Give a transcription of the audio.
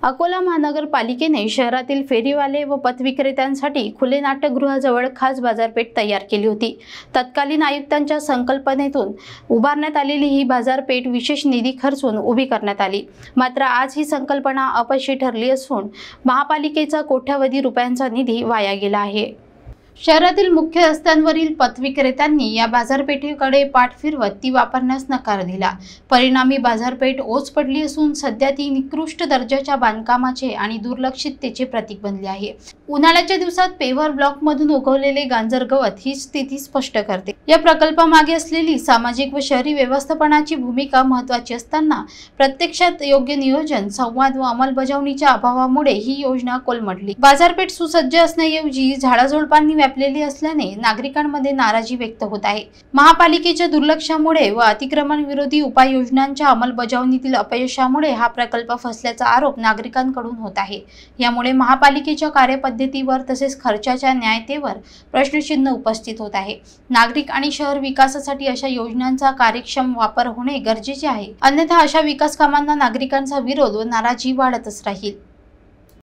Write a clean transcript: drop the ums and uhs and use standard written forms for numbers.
अकोला महानगरपालिकेने शहरातील फेरीवाले व पथविक्रेत्यांसाठी खुले नाट्यगृहाजवळ खास बाजारपेठ तयार केली होती। तत्कालीन आयुक्तांच्या संकल्पनेतून उभारण्यात आलेली ही बाजारपेठ विशेष निधी खर्चून उभी करण्यात आली। मात्र आज ही संकल्पना अपयशी ठरली असून महापालिकेचा कोट्यवधी रुपयांचा निधी वाया गेला आहे। शहरातील मुख्य रस्त्यांवरील पथविक्रेत्यांनी या बाजारपेठेकडे पाठ फिरवत ती वापरण्यास नकार दिला। परिणामी बाजारपेठ ओस पडली असून सध्या ती निकृष्ट दर्जाच्या बांधकामाचे आणि दुर्लक्षिततेचे प्रतीक बनले आहे। उन्हाळ्याच्या दिवसात पेव्हर ब्लॉकमधून उगवलेले गांजर गवत ही स्थिती स्पष्ट करते। या प्रकल्पामागे असलेली सामाजिक व शहरी व्यवस्थापनाची भूमिका महत्त्वाची असताना प्रत्यक्षात योग्य नियोजन, संवाद व अंमलबजावणीच्या अभावामुळे ही योजना कोलमडली। बाजारपेठ सुसज्ज असण्याऐवजी झाडाझुडपांनी व्यापलेली असल्याने नागरिकांमध्ये नाराजी व्यक्त होत आहे। महापालिकेच्या दुर्लक्षामुळे व अतिक्रमण विरोधी उपाययोजनांच्या अंमलबजावणीतील अपयशामुळे हा प्रकल्प फसल्याचा आरोप नागरिकांकडून होत आहे। यामुळे महापालिकेच्या कार्यपद्धतीवर तसेच खर्चाच्या न्यायतेवर प्रश्नचिन्ह उपस्थित होत आहे। नागरिक आणि शहर विकासासाठी अशा योजनांचा कार्यक्षम वापर होणे गरजेचे आहे, अन्यथा अशा विकास कामांना नागरिकांचा विरोध व नाराजी वाढतच राहील।